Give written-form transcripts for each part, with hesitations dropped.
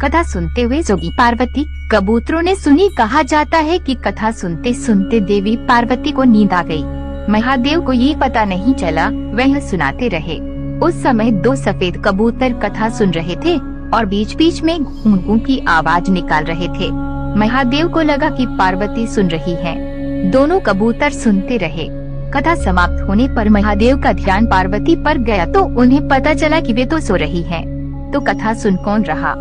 कथा सुनते हुए जोगी पार्वती कबूतरों ने सुनी। कहा जाता है कि कथा सुनते सुनते देवी पार्वती को नींद आ गई। महादेव को ये पता नहीं चला, वह सुनाते रहे। उस समय दो सफेद कबूतर कथा सुन रहे थे और बीच बीच में घूं की आवाज निकाल रहे थे। महादेव को लगा कि पार्वती सुन रही है। दोनों कबूतर सुनते रहे। कथा समाप्त होने पर महादेव का ध्यान पार्वती पर गया तो उन्हें पता चला कि वे तो सो रही हैं। तो कथा सुन कौन रहा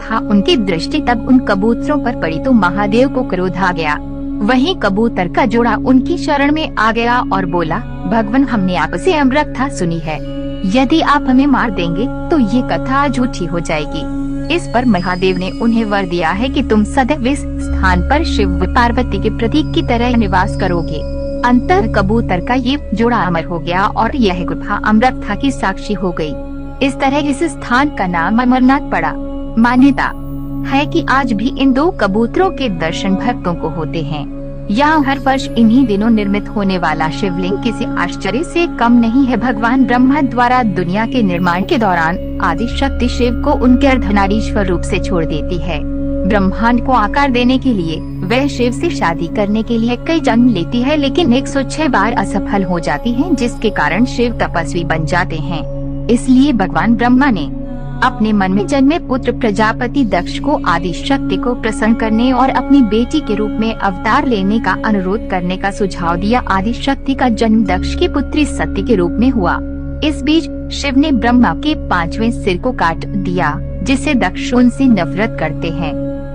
था? उनकी दृष्टि तब उन कबूतरों पर पड़ी तो महादेव को क्रोध आ गया। वहीं कबूतर का जोड़ा उनकी शरण में आ गया और बोला, भगवान, हमने आपसे अमृता सुनी है। यदि आप हमें मार देंगे तो ये कथा झूठी हो जाएगी। इस पर महादेव ने उन्हें वर दिया है कि तुम सदैव इस स्थान पर शिव व पार्वती के प्रतीक की तरह निवास करोगे। अंतर कबूतर का ये जोड़ा अमर हो गया और यह गुफा अमृता की साक्षी हो गई। इस तरह इस स्थान का नाम अमरनाथ पड़ा। मान्यता है कि आज भी इन दो कबूतरों के दर्शन भक्तों को होते हैं। यहाँ हर वर्ष इन्हीं दिनों निर्मित होने वाला शिवलिंग किसी आश्चर्य से कम नहीं है। भगवान ब्रह्मा द्वारा दुनिया के निर्माण के दौरान आदि शक्ति शिव को उनके अर्धनारीश्वर रूप से छोड़ देती है। ब्रह्मांड को आकार देने के लिए वह शिव से शादी करने के लिए कई जन्म लेती है, लेकिन 106 बार असफल हो जाती है, जिसके कारण शिव तपस्वी बन जाते हैं। इसलिए भगवान ब्रह्मा ने अपने मन में जन्मे पुत्र प्रजापति दक्ष को आदि शक्ति को प्रसन्न करने और अपनी बेटी के रूप में अवतार लेने का अनुरोध करने का सुझाव दिया। आदि शक्ति का जन्म दक्ष की पुत्री सती के रूप में हुआ। इस बीच शिव ने ब्रह्मा के 5वें सिर को काट दिया, जिससे दक्ष उनसे नफरत करते हैं।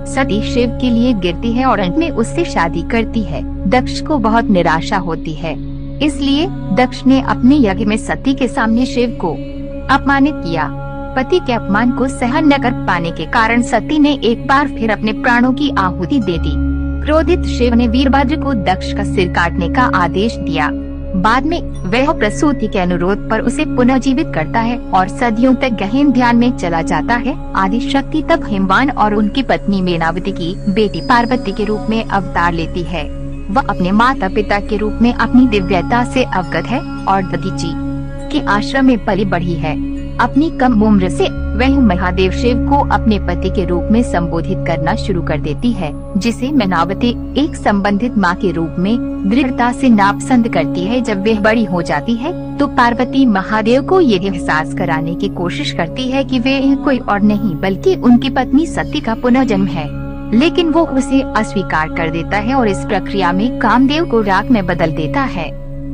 सती शिव के लिए गिरती है और अंत में उससे शादी करती है। दक्ष को बहुत निराशा होती है, इसलिए दक्ष ने अपने यज्ञ में सती के सामने शिव को अपमानित किया। पति के अपमान को सहन न कर पाने के कारण सती ने एक बार फिर अपने प्राणों की आहुति दे दी। क्रोधित शिव ने वीरभद्र को दक्ष का सिर काटने का आदेश दिया। बाद में वह प्रसूति के अनुरोध पर उसे पुनर्जीवित करता है और सदियों तक गहन ध्यान में चला जाता है। आदि शक्ति तब हिमवान और उनकी पत्नी मेनावती की बेटी पार्वती के रूप में अवतार लेती है। वह अपने माता पिता के रूप में अपनी दिव्यता से अवगत है और दधीची के आश्रम में पली बढ़ी है। अपनी कम उम्र से वह महादेव शिव को अपने पति के रूप में संबोधित करना शुरू कर देती है, जिसे मेनावती एक संबंधित माँ के रूप में दृढ़ता से नापसंद करती है। जब वह बड़ी हो जाती है तो पार्वती महादेव को ये एहसास कराने की कोशिश करती है कि वे कोई और नहीं बल्कि उनकी पत्नी सती का पुनर्जन्म है, लेकिन वो उसे अस्वीकार कर देता है और इस प्रक्रिया में कामदेव को राख में बदल देता है।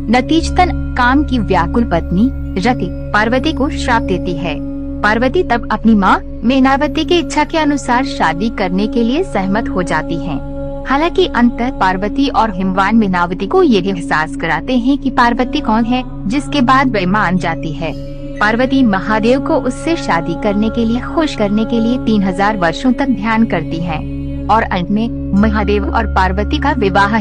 नतीजतन काम की व्याकुल पत्नी रति पार्वती को श्राप देती है। पार्वती तब अपनी माँ मेनावती की इच्छा के अनुसार शादी करने के लिए सहमत हो जाती हैं। हालांकि अंतर पार्वती और हिमवान मेनावती को ये एहसास कराते हैं कि पार्वती कौन है, जिसके बाद वह मान जाती है। पार्वती महादेव को उससे शादी करने के लिए खुश करने के लिए 3000 वर्षों तक ध्यान करती हैं और अंत में महादेव और पार्वती का विवाह